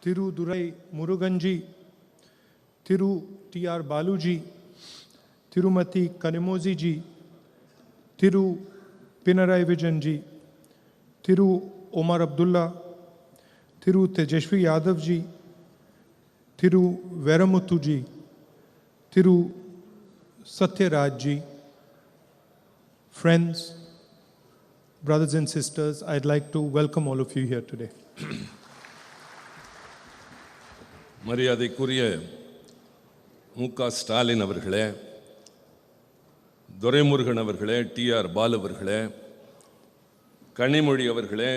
Thiru Durai Muruganji, Thiru T.R. Baluji, Tirumati Kanimozi ji, Thiru Pinarai Vijanji, Thiru Omar Abdullah, Thiru Tejashwi Yadav ji, Thiru Veramuthu ji, Thiru Satyaraj ji. Friends, brothers and sisters, I'd like to welcome all of you here today. மரியாதைக்குரிய ஸ்டாலின் அவர்களே, துரைமுருகன் அவர்களே, TR Balu அவர்களே, கனிமொழி அவர்களே,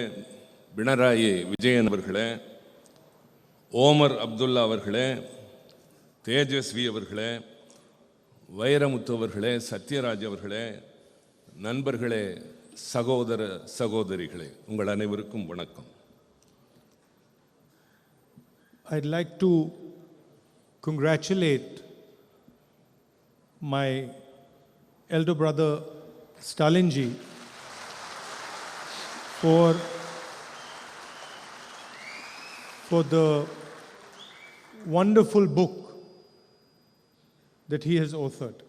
பினராயி விஜயன் அவர்களே, ஓமர் அப்துல்லா அவர்களே, தேஜஸ்வி அவர்களே, வைரமுத்து அவர்களே, சத்யராஜ் அவர்களே, நண்பர்களே, சகோதர சகோதரிகளே, உங்கள் அனைவருக்கும் வணக்கம். I'd like to congratulate my elder brother Stalinji for the wonderful book that he has authored.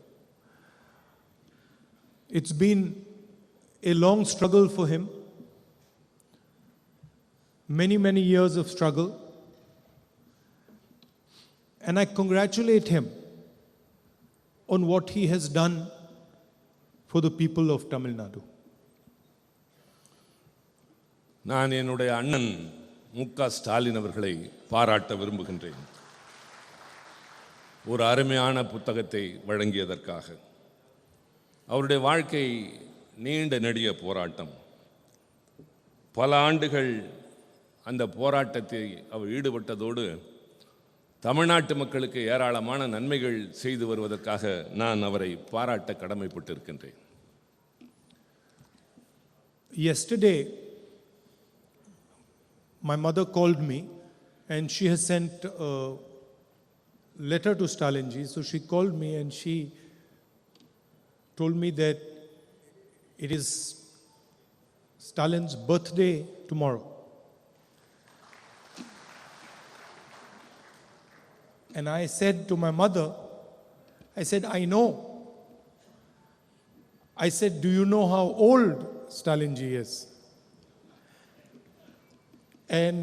It's been a long struggle for him, many years of struggle. And I congratulate him on what he has done for the people of Tamilnadu. நான் என்னுடைய அண்ணன் ஸ்டாலின் அவர்களை பாராட்ட விரும்புகின்றேன். ஒரு அருமையான புத்தகத்தை வழங்கியதற்காக. அவருடைய வாழ்க்கை நீண்ட நெடிய போராட்டம். பல ஆண்டுகள் அந்த போராட்டத்தை அவர் ஈடுபட்டதோடு தமிழ்நாட்டு மக்களுக்கு ஏராளமான நன்மைகள் செய்து வருவதற்காக நான் அவரை பாராட்ட கடமைப்பட்டிருக்கின்றேன். Yesterday, my mother called me and she has sent a letter to Stalinji. So she called me and she told me that it is Stalin's birthday tomorrow. And I said to my mother, I said, I know. I said, do you know how old Stalinji is? And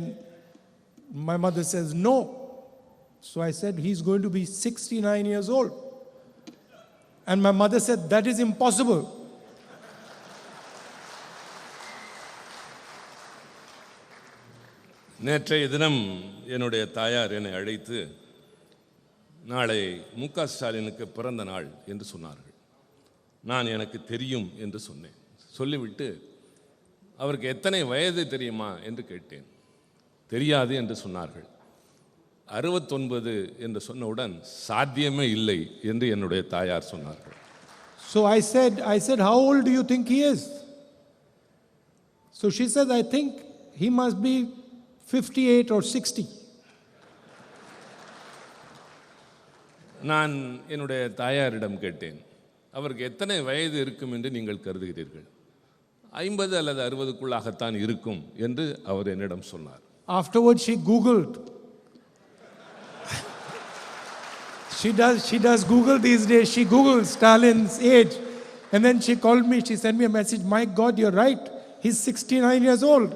my mother says, no. So I said, he's going to be 69 years old. And my mother said, that is impossible. நேற்றைய தினம் என்னுடைய தாயார் என்னை அழைத்து நாளை ஸ்டாலினுக்கு பிறந்த நாள் என்று சொன்னார்கள். நான் எனக்கு தெரியும் என்று சொன்னேன். சொல்லிவிட்டு அவருக்கு எத்தனை வயது தெரியுமா என்று கேட்டேன். தெரியாது என்று சொன்னார்கள். 69 என்று சொன்னவுடன் சாத்தியமே இல்லை என்று என்னுடைய தாயார் சொன்னார்கள். So I said, how old do you think he is? So she said, I think he must be 58 or 60. நான் என்னுடைய தாயாரிடம் கேட்டேன், அவருக்கு எத்தனை வயது இருக்கும் என்று நீங்கள் கருதுகிறீர்கள்? 50 அல்லது 60க்குள்ளாகத்தான் இருக்கும் என்று அவர் என்னிடம் சொன்னார். Afterwards she Googled. She does Google these days. She Googled Stalin's age. And then she called me. She sent me a message. My God, you're right. He's 69 years old.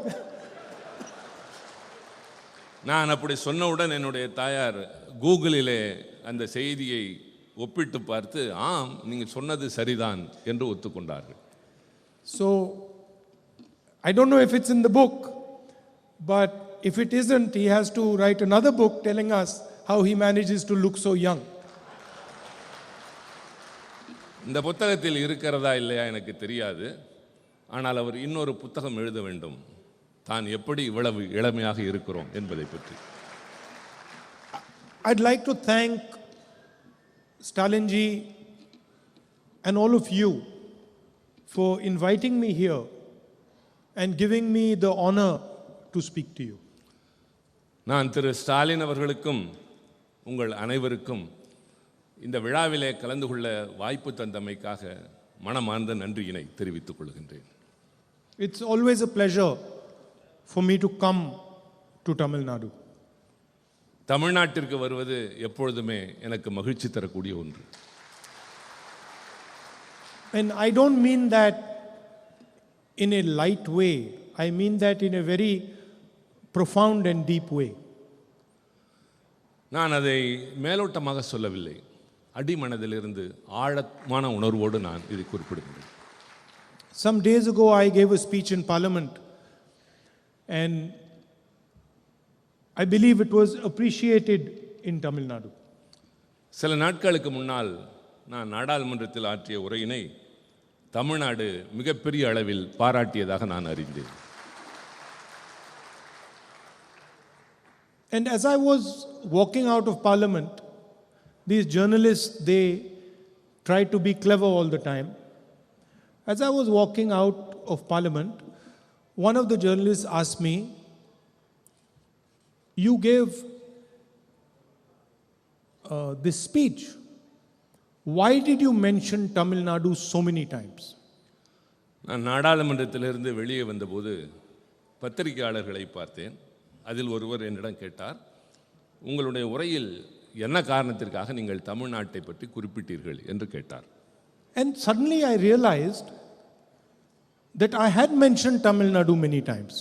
நான் அப்படி சொன்னவுடன் என்னுடைய தாயார் கூகுளிலே அந்த செய்தியை ஒப்பிட்டு பார்த்து ஆம் நீங்கள் சொன்னது சரிதான் என்று ஒத்துக்கொண்டார்கள். So I don't know if it's in the book, but if it isn't, he has to write another book telling us how he manages to look so young. இந்த புத்தகத்தில் இருக்கிறதா இல்லையா எனக்கு தெரியாது. ஆனால் அவர் இன்னொரு புத்தகம் எழுத வேண்டும், தான் எப்படி இவ்வளவு இளமையாக இருக்கிறோம் என்பதை பற்றி. I'd like to thank Stalinji and all of you for inviting me here and giving me the honor to speak to you. நான் திரு ஸ்டாலின் அவர்களுக்கும் உங்கள் அனைவருக்கும் இந்த விழாவிலே கலந்து கொள்ள வாய்ப்பு தந்தமைக்காக மனமார்ந்த நன்றியினை தெரிவித்துக் கொள்கின்றேன். It's always a pleasure for me to come to Tamil Nadu. தமிழ்நாட்டிற்கு வருவது எப்பொழுதுமே எனக்கு மகிழ்ச்சி தரக்கூடிய ஒன்று. And I don't mean that in a light way. I mean that in a very profound and deep way. நான் அதை மேலோட்டமாக சொல்லவில்லை. அடிமனதிலிருந்து ஆழமான உணர்வோடு நான் இதை குறிப்பிடுகிறேன். Some days ago I gave a speech in Parliament and I believe it was appreciated in Tamil Nadu. சில நாட்களுக்கு முன்னால் நான் நாடாளுமன்றத்தில் ஆற்றிய உரையினை தமிழ்நாடு மிகப்பெரிய அளவில் பாராட்டியதாக நான் அறிந்தேன். And as I was walking out of Parliament, these journalists, they try to be clever all the time. As I was walking out of Parliament, one of the journalists asked me, "You gave this speech. Why did you mention Tamil Nadu so many times?" நான் நாடாளுமன்றத்திலிருந்து வெளியே வந்தபோது பத்திரிகையாளர்களை பார்த்தேன். அதில் ஒருவர் என்னிடம் கேட்டார், உங்களுடைய உரையில் என்ன காரணத்திற்காக நீங்கள் தமிழ்நாட்டை பற்றி குறிப்பிட்டீர்கள் என்று கேட்டார். And suddenly I realized that I had mentioned Tamil Nadu many times.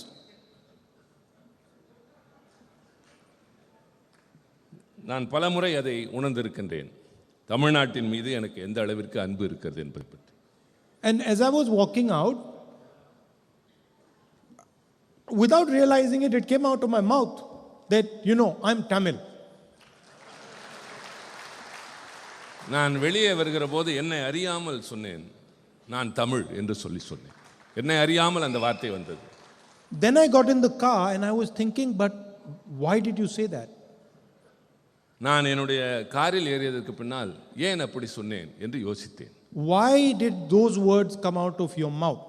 நான் பலமுறை அதை உணர்ந்திருக்கின்றேன், தமிழ்நாட்டின் மீது எனக்கு எந்த அளவிற்கு அன்பு இருக்கிறது என்பதை பற்றி. And as I was walking out, without realizing it, it came out of my mouth that, I'm Tamil. நான் வெளியே வருகிற போது என்னை அறியாமல் சொன்னேன், நான் தமிழ் என்று சொன்னேன். என்னை அறியாமல் அந்த வார்த்தை வந்தது. Then I got in the car and I was thinking, but why did you say that? நான் என்னுடைய காரில் ஏறியதற்கு பின்னால் ஏன் அப்படி சொன்னேன் என்று யோசித்தேன். Why did those words come out of your mouth?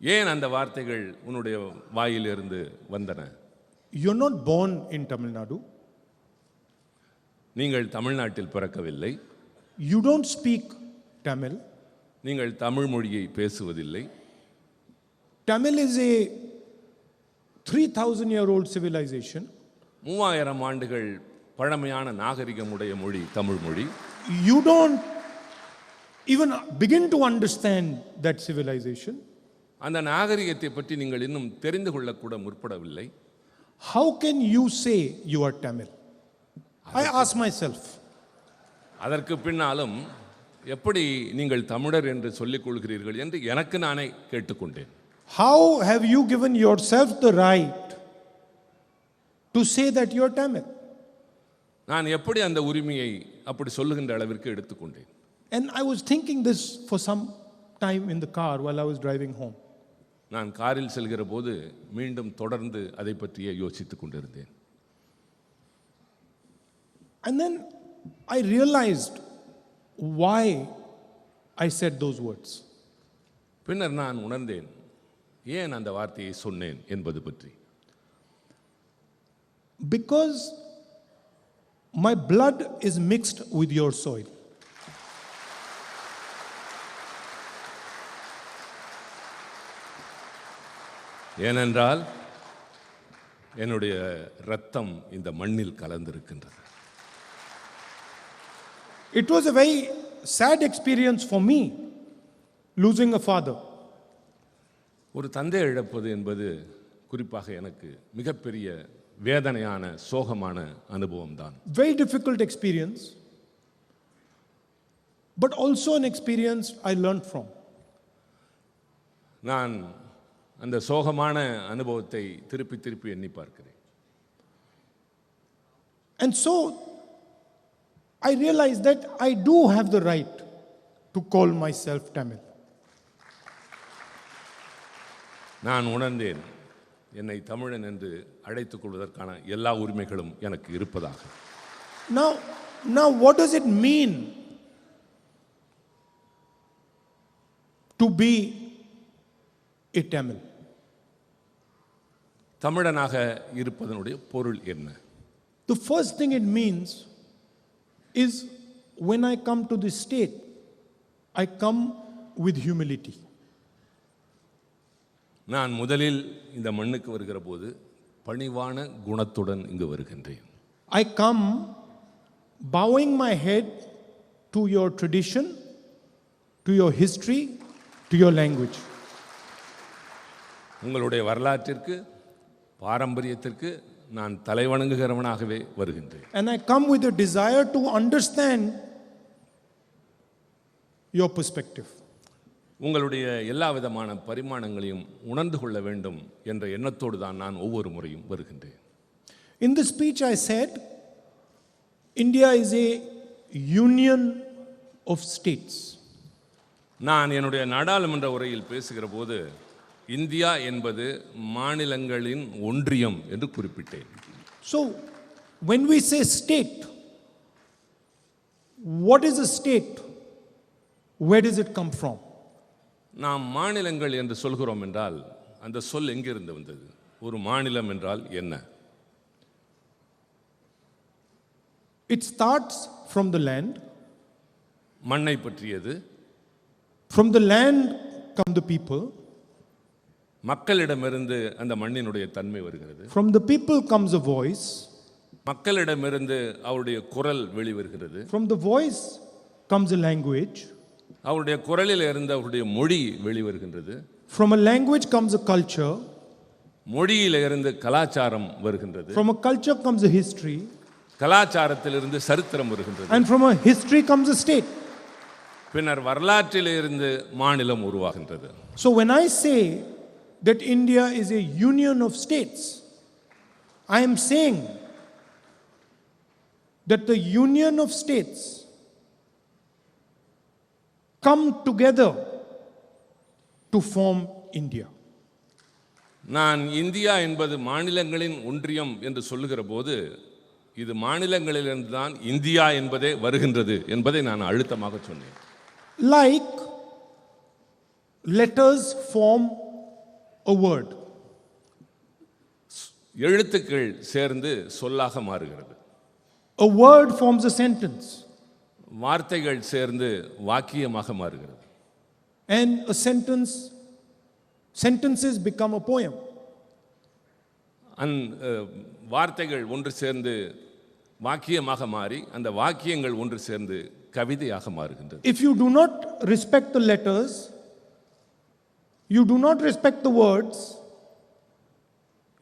ஏன் அந்த வார்த்தைகள் உன்னுடைய வாயிலிருந்து வந்தன? You're not born in Tamil Nadu. நீங்கள் தமிழ்நாட்டில் பிறக்கவில்லை. You don't speak Tamil. நீங்கள் தமிழ் மொழியை பேசுவதில்லை. Tamil is a 3,000-year-old civilization. 3000 ஆண்டுகள் பழமையான நாகரிகமுடைய மொழி தமிழ் மொழி. You don't even begin to understand that civilization. அந்த நாகரிகத்தை பற்றி நீங்கள் இன்னும் தெரிந்து கொள்ளக்கூட முற்படவில்லை. How can you say you are Tamil? I ask myself. அதற்கு பின்னாலும் எப்படி நீங்கள் தமிழர் என்று சொல்லிக் கொள்கிறீர்கள் என்று எனக்கு நானே கேட்டுக்கொண்டேன். How have you given yourself the right to say that you are Tamil? நான் எப்படி அந்த உரிமையை அப்படி சொல்லுகின்ற அளவிற்கு எடுத்துக்கொண்டேன். And I was thinking this for some time in the car while I was driving home. நான் காரில் செல்கிற போது மீண்டும் தொடர்ந்து அதை பற்றியே யோசித்துக் கொண்டிருந்தேன். And then I realized why I said those words. பின்னர் நான் உணர்ந்தேன் ஏன் அந்த வார்த்தையை சொன்னேன் என்பது பற்றி. Because my blood is mixed with your soil. ஏனென்றால் என்னுடைய இரத்தம் இந்த மண்ணில் கலந்திருக்கின்றது. It was a very sad experience for me losing a father. ஒரு தந்தை இழப்பது என்பது குறிப்பாக எனக்கு மிகப்பெரிய வேதனையான சோகமான அனுபவம் தான். Very difficult experience, but also an experience I learned from. நான் அந்த சோகமான அனுபவத்தை திருப்பி திருப்பி எண்ணி பார்க்கிறேன். And so I realized that I do have the right to call myself Tamil. நான் உணர்ந்தேன் என்னை தமிழன் என்று அழைத்துக் கொள்வதற்கான எல்லா உரிமைகளும் எனக்கு இருப்பதாக. Now what does it mean to be a Tamil? தமிழனாக இருப்பதனுடைய பொருள் என்ன? The first thing it means is when I come to this state, I come with humility. நான் முதலில் இந்த மண்ணுக்கு வருகிற போது பணிவான குணத்துடன் இங்கு வருகின்றேன். I come bowing my head to your tradition, to your history, to your language. உங்களுடைய வரலாற்றிற்கு, பாரம்பரியத்திற்கு நான் தலைவணங்குகிறவனாகவே வருகின்றேன். And I come with a desire to understand your perspective. உங்களுடைய எல்லா விதமான பரிமாணங்களையும் உணர்ந்து கொள்ள வேண்டும் என்ற எண்ணத்தோடு தான் நான் ஒவ்வொரு முறையும் வருகின்றேன். In this speech I said, India is a union of states. நான் என்னுடைய நாடாளுமன்ற உரையில் பேசுகிற போது இந்தியா என்பது மாநிலங்களின் ஒன்றியம் என்று குறிப்பிட்டேன். So when we say state, what is a state? Where does it come from? நாம் மாநிலங்கள் என்று சொல்கிறோம் என்றால் அந்த சொல் எங்கிருந்து வந்தது? ஒரு மாநிலம் என்றால் என்ன? It starts from the land. மண்ணை பற்றியது. From the land come the people. மக்களிடமிருந்து அந்த மண்ணினுடைய தன்மை வருகிறது. From the people comes a voice. மக்களிடமிருந்து அவருடைய குரல் வெளிவருகிறது. From the voice comes a language. அவருடைய குரலில் இருந்து அவருடைய மொழி வெளிவருகின்றது. From a language comes a culture. மொழியில இருந்து கலாச்சாரம் வருகின்றது. From a culture comes a history. கலாச்சாரத்திலிருந்து சரித்திரம் வருகின்றது. And from a history comes a state. பின்னர் வரலாற்றிலிருந்து மாநிலம் உருவாகின்றது. So when I say that India is a union of states, I am saying that the union of states come together to form India. நான் India என்பது மாநிலங்களின் ஒன்றியம் என்று சொல்லுகிற போது இது மாநிலங்களிலிருந்து தான் இந்தியா என்பதே வருகின்றது என்பதை நான் அழுத்தமாக சொன்னேன். Like letters form a word. எழுத்துக்கள் சேர்ந்து சொல்லாக மாறுகிறது. A word forms a sentence. வார்த்தைகள் சேர்ந்து வாக்கியமாக மாறுகிறது. And a sentences become a poem. வார்த்தைகள் ஒன்று சேர்ந்து வாக்கியமாக மாறி அந்த வாக்கியங்கள் ஒன்று சேர்ந்து கவிதையாக மாறுகின்றது. If you do not respect the letters, you do not respect the words,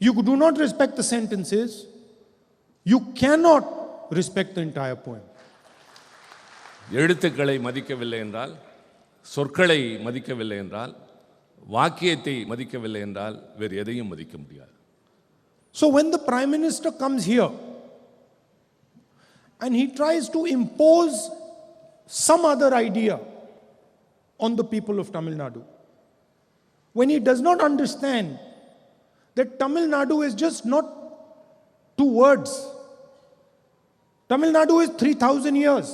you do not respect the sentences, you cannot respect the entire poem. எழுத்துக்களை மதிக்கவில்லை என்றால், சொற்களை மதிக்கவில்லை என்றால், வாக்கியத்தை மதிக்கவில்லை என்றால் வேறு எதையும் மதிக்க முடியாது. So when the Prime Minister comes here and he tries to impose some other idea on the people of Tamil Nadu, when he does not understand that Tamil Nadu is just not two words. Tamil Nadu is 3,000 years.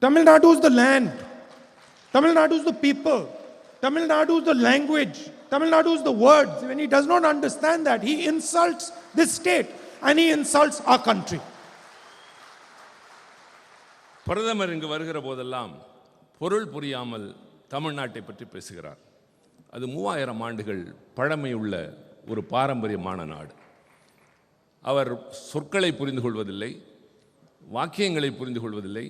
Tamil Nadu is the land. Tamil Nadu is the people. Tamil Nadu is the language. Tamil Nadu is the words. When he does not understand that, he insults this state and he insults our country. பிரதமர் இங்கு வருகிற போதெல்லாம் பொருள் புரியாமல் தமிழ்நாட்டை பற்றி பேசுகிறார். அது 3000 ஆண்டுகள் பழமையுள்ள ஒரு பாரம்பரியமான நாடு. அவர் சொற்களை புரிந்து கொள்வதில்லை, வாக்கியங்களை புரிந்து கொள்வதில்லை,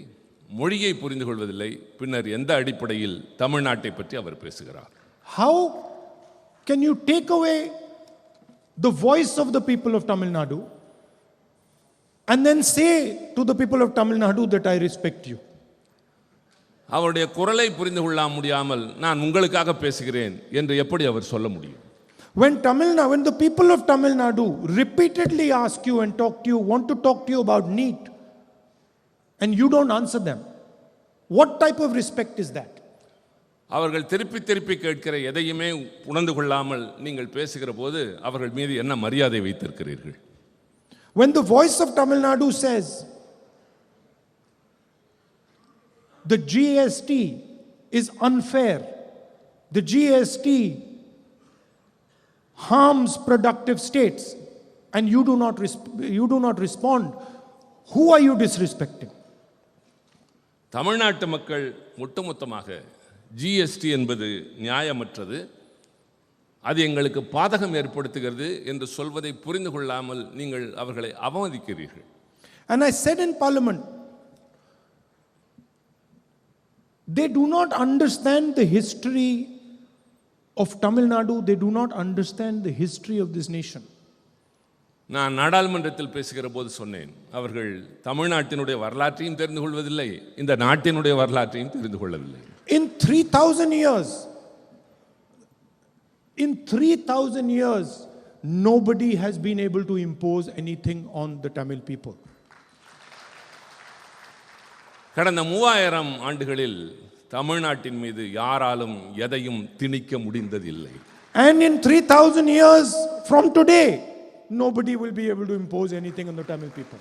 மொழியை புரிந்து கொள்வதில்லை. பின்னர் எந்த அடிப்படையில் தமிழ்நாட்டை பற்றி அவர் பேசுகிறார்? How can you take away the voice of the people of Tamil Nadu and then say to the people of Tamil Nadu that I respect you? அவருடைய குரலை புரிந்து கொள்ள முடியாமல் நான் உங்களுக்காக பேசுகிறேன் என்று எப்படி அவர் சொல்ல முடியும்? When the people of Tamil Nadu repeatedly ask you and want to talk to you about NEET, and you don't answer them, what type of respect is that? அவர்கள் திருப்பி திருப்பி கேட்கிற எதையுமே உணர்ந்து கொள்ளாமல் நீங்கள் பேசுகிற போது அவர்கள் மீது என்ன மரியாதை வைத்திருக்கிறீர்கள்? When the voice of Tamil Nadu says the GST is unfair, the GST harms productive states, and you do not respond, who are you disrespecting? தமிழ்நாட்டு மக்கள் ஒட்டுமொத்தமாக ஜிஎஸ்டி என்பது நியாயமற்றது, அது எங்களுக்கு பாதகம் ஏற்படுத்துகிறது என்று சொல்வதை புரிந்து கொள்ளாமல் நீங்கள் அவர்களை அவமதிக்கிறீர்கள். And I said in Parliament, they do not understand the history of Tamilnadu, they do not understand the history of this nation. நான் நாடாளுமன்றத்தில் பேசுகிற போது சொன்னேன், அவர்கள் தமிழ்நாட்டினுடைய வரலாற்றையும் தெரிந்து கொள்வதில்லை, இந்த நாட்டினுடைய வரலாற்றையும் தெரிந்து கொள்ளவில்லை. In 3,000 years, nobody has been able to impose anything on the Tamil people. கடந்த 3000 ஆண்டுகளில் தமிழ்நாட்டின் மீது யாராலும் எதையும் திணிக்க முடிந்ததில்லை. And in 3,000 years from today, nobody will be able to impose anything on the Tamil people.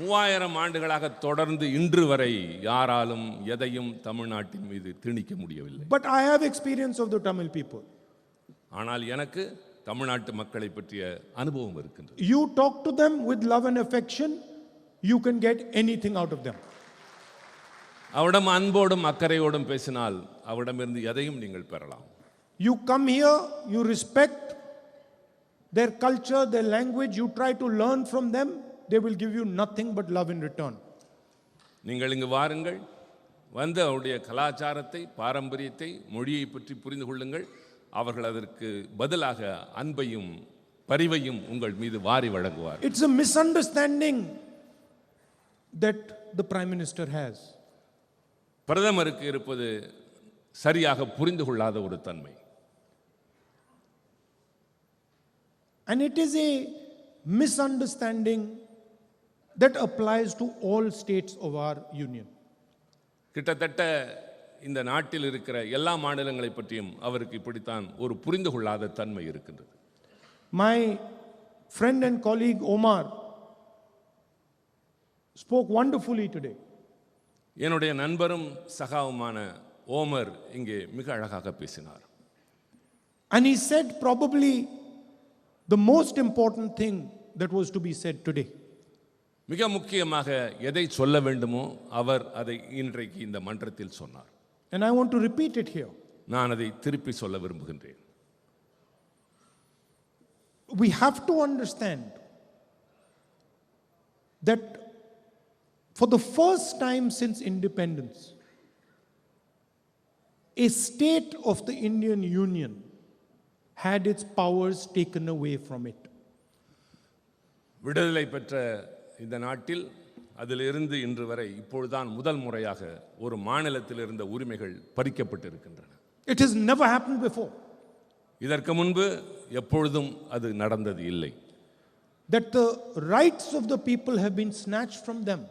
3000 ஆண்டுகளாக தொடர்ந்து இன்று வரை யாராலும் எதையும் தமிழ்நாட்டின் மீது திணிக்க முடியவில்லை. But I have experience of the Tamil people. ஆனால் எனக்கு தமிழ்நாட்டு மக்களை பற்றிய அனுபவம் இருக்கின்றது. You talk to them with love and affection, you can get anything out of them. அவரிடம் அன்போடும் அக்கறையோடும் பேசினால் அவரிடமிருந்து எதையும் நீங்கள் பெறலாம். You come here, you respect their culture, their language, you try to learn from them, they will give you nothing but love in return. நீங்கள் இங்கு வாருங்கள், வந்து அவருடைய கலாச்சாரத்தை, பாரம்பரியத்தை, மொழியை பற்றி புரிந்து கொள்ளுங்கள். அவர்கள் அதற்கு பதிலாக அன்பையும் பரிவையும் உங்கள் மீது வாரி வழங்குவார். It's a misunderstanding that the Prime Minister has. பிரதமருக்கு இருப்பது சரியாக புரிந்து கொள்ளாத ஒரு தன்மை. And it is a misunderstanding that applies to all states of our union. கிட்டத்தட்ட இந்த நாட்டில் இருக்கிற எல்லா மாநிலங்களை பற்றியும் அவருக்கு இப்படித்தான் ஒரு புரிந்து கொள்ளாத தன்மை இருக்கின்றது. My friend and colleague Omar spoke wonderfully today. என்னுடைய நண்பரும் சகாவுமான ஓமர் இங்கே மிக அழகாக பேசினார். And he said probably the most important thing that was to be said today. மிக முக்கியமாக எதை சொல்ல வேண்டுமோ அவர் அதை இன்றைக்கு இந்த மன்றத்தில் சொன்னார். And I want to repeat it here. நான் அதை திருப்பி சொல்ல விரும்புகின்றேன். We have to understand that for the first time since independence, a state of the Indian Union had its powers taken away from it. விடுதலை பெற்ற இந்த நாட்டில் அதிலிருந்து இன்று வரை இப்பொழுதுதான் முதல் முறையாக ஒரு மாநிலத்தில் இருந்த உரிமைகள் பறிக்கப்பட்டிருக்கின்றன. It has never happened before. இதற்கு முன்பு எப்பொழுதும் அது நடந்தது இல்லை. That the rights of the people have been snatched from them.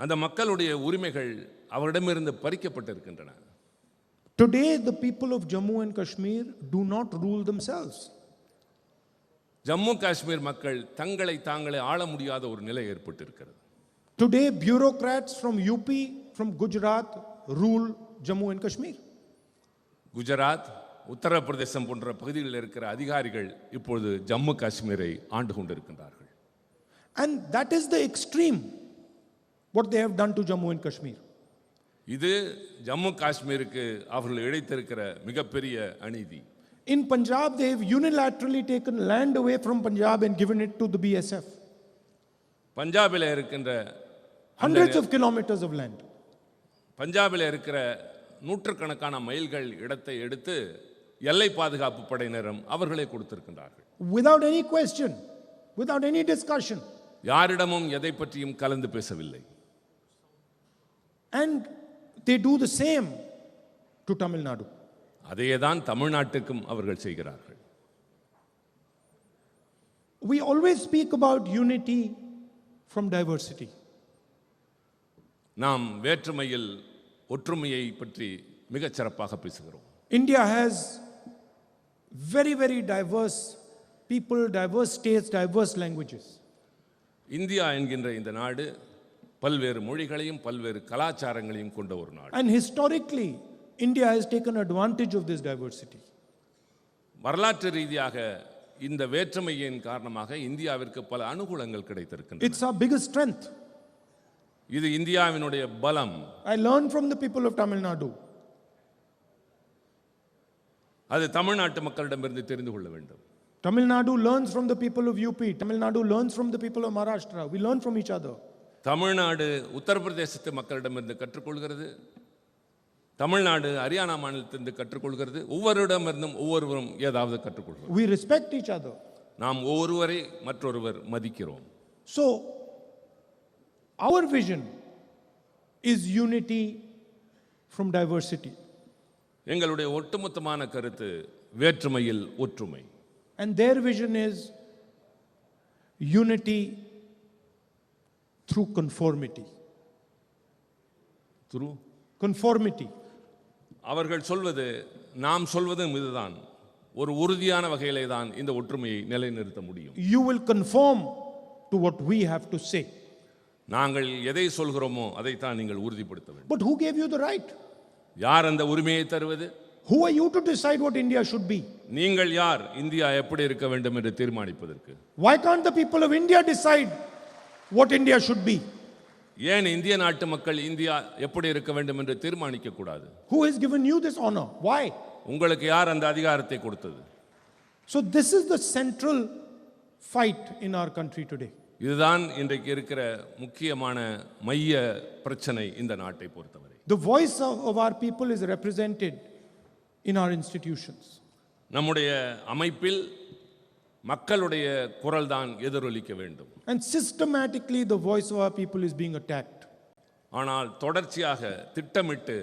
அந்த மக்களுடைய உரிமைகள் அவரிடமிருந்து பறிக்கப்பட்டிருக்கின்றன. Today the people of Jammu and Kashmir do not rule themselves. Jammu Kashmir மக்கள் தங்களை தாங்களே ஆள முடியாத ஒரு நிலை ஏற்பட்டிருக்கிறது. Today bureaucrats from UP, from Gujarat rule Jammu and Kashmir. Gujarat, Uttar Pradesh போன்ற பகுதிகளில் இருக்கிற அதிகாரிகள் இப்பொழுது ஜம்மு காஷ்மீரை ஆண்டு கொண்டிருக்கின்றார்கள். And that is the extreme what they have done to Jammu and Kashmir. இது ஜம்மு காஷ்மீருக்கு அவர்கள் இழைத்திருக்கிற மிகப்பெரிய அநீதி. In Punjab they have unilaterally taken land away from Punjab and given it to the BSF. பஞ்சாபில் இருக்கின்ற Hundreds of kilometers of land. பஞ்சாபில் இருக்கிற நூற்றுக்கணக்கான மைல்கள் இடத்தை எடுத்து எல்லை பாதுகாப்பு படையினரும் அவர்களே கொடுத்திருக்கின்றார்கள். Without any question, without any discussion. யாரிடமும் எதை பற்றியும் கலந்து பேசவில்லை. And they do the same to Tamil Nadu. அதேதான் தமிழ்நாட்டுக்கும் அவர்கள் செய்கிறார்கள். We always speak about unity from diversity. நாம் வேற்றுமையில் ஒற்றுமையை பற்றி மிகச் சிறப்பாக பேசுகிறோம். India has very, very diverse people, diverse states, diverse languages. India என்கின்ற இந்த நாடு பல்வேறு மொழிகளையும் பல்வேறு கலாச்சாரங்களையும் கொண்ட ஒரு நாடு. And historically, India has taken advantage of this diversity. வரலாற்று ரீதியாக இந்த வேற்றுமையின் காரணமாக இந்தியாவிற்கு பல அனுகூலங்கள் கிடைத்திருக்கின்றன. It's our biggest strength. இது இந்தியாவினுடைய பலம். I learned from the people of Tamil Nadu. அது தமிழ்நாட்டு மக்களிடமிருந்து தெரிந்து கொள்ள வேண்டும். Tamilnadu learns from the people of UP. Tamilnadu learns from the people of Maharashtra. We learn from each other. Tamil Nadu உத்தரப்பிரதேசத்து மக்களிடமிருந்து கற்றுக்கொள்கிறது. தமிழ்நாடு ஹரியானா மாநிலத்திலிருந்து கற்றுக்கொள்கிறது. ஒவ்வொருவரிடமிருந்தும் ஒவ்வொருவரும் ஏதாவது கற்றுக்கொள்கிறோம். We respect each other. நாம் ஒவ்வொருவரை மற்றொருவர் மதிக்கிறோம். So, our vision is unity from diversity. எங்களுடைய ஒட்டுமொத்தமான கருத்து வேற்றுமையில் ஒற்றுமை. And their vision is unity through conformity. Through conformity. அவர்கள் சொல்வது நாம் சொல்வதும் இதுதான். ஒரு உறுதியான வகையிலே தான் இந்த ஒற்றுமையை நிலைநிறுத்த முடியும். You will conform to what we have to say. நாங்கள் எதை சொல்கிறோமோ அதை தான் நீங்கள் உறுதிப்படுத்த வேண்டும். But who gave you the right? யார் அந்த உரிமையை தருவது? Who are you to decide what India should be? நீங்கள் யார் இந்தியா எப்படி இருக்க வேண்டும் என்று தீர்மானிப்பதற்கு? Why can't the people of India decide what India should be? ஏன் இந்திய நாட்டு மக்கள் இந்தியா எப்படி இருக்க வேண்டும் என்று தீர்மானிக்க கூடாது? Who has given you this honor? Why? உங்களுக்கு யார் அந்த அதிகாரத்தை கொடுத்தது? So this is the central fight in our country today. இதுதான் இன்றைக்கு இருக்கிற முக்கியமான மைய பிரச்சனை இந்த நாட்டை பொறுத்தவரை. The voice of our people is represented in our institutions. நம்முடைய அமைப்பில் மக்களுடைய குரல் தான் எதிரொலிக்க வேண்டும். And systematically the voice of our people is being attacked. ஆனால் தொடர்ச்சியாக திட்டமிட்டு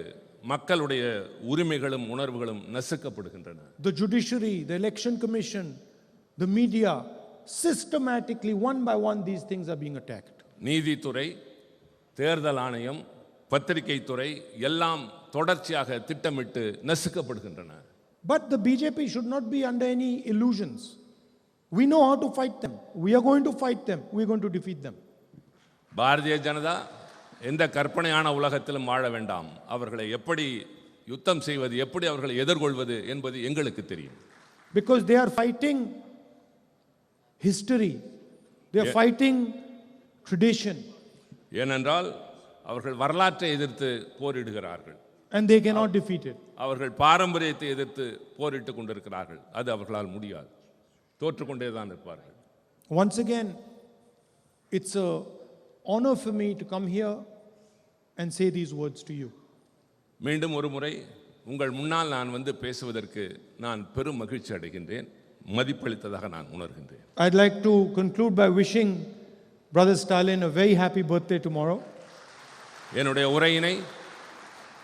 மக்களுடைய உரிமைகளும் உணர்வுகளும் நசுக்கப்படுகின்றன. The judiciary, the election commission, the media, systematically one by one these things are being attacked. நீதித்துறை, தேர்தல் ஆணையம், பத்திரிகை துறை எல்லாம் தொடர்ச்சியாக திட்டமிட்டு நசுக்கப்படுகின்றன. But the BJP should not be under any illusions. We know how to fight them. We are going to fight them. We are going to defeat them. Bharatiya Janata எந்த கற்பனையான உலகத்திலும் வாழ வேண்டாம். அவர்களை எப்படி யுத்தம் செய்வது, எப்படி அவர்களை எதிர்கொள்வது என்பது எங்களுக்கு தெரியும். Because they are fighting history. They are fighting tradition. ஏனென்றால் அவர்கள் வரலாற்றை எதிர்த்து போரிடுகிறார்கள். And they cannot defeat it. அவர்கள் பாரம்பரியத்தை எதிர்த்து போரிட்டுக் கொண்டிருக்கிறார்கள். அது அவர்களால் முடியாது. தோற்றுக்கொண்டே தான் இருப்பார்கள். Once again, it's a honor for me to come here and say these words to you. மீண்டும் ஒரு முறை உங்கள் முன்னால் நான் வந்து பேசுவதற்கு நான் பெரும் மகிழ்ச்சி அடைகின்றேன். மதிப்பளித்ததாக நான் உணர்கின்றேன். I'd like to conclude by wishing Brother Stalin a very happy birthday tomorrow. என்னுடைய உரையினை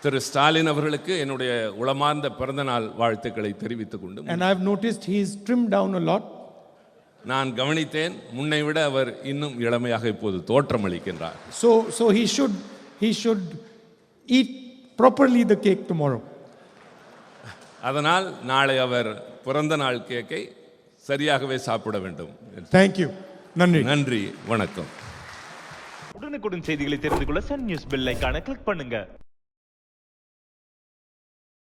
திரு ஸ்டாலின் அவர்களுக்கு என்னுடைய உளமார்ந்த பிறந்தநாள் வாழ்த்துக்களை தெரிவித்துக் கொண்டு, And I've noticed he's trimmed down a lot. நான் கவனித்தேன், முன்னை விட அவர் இன்னும் இளமையாக இப்போது தோற்றமளிக்கின்றார். So he should eat properly the cake tomorrow. அதனால் நாளை அவர் பிறந்த நாள் கேக்கை சரியாகவே சாப்பிட வேண்டும். Thank you. நன்றி. நன்றி, வணக்கம். உடனுக்குடன் செய்திகளை தெரிந்து கொள்ள சன் நியூஸ் பெல் ஐகானை கிளிக் பண்ணுங்க.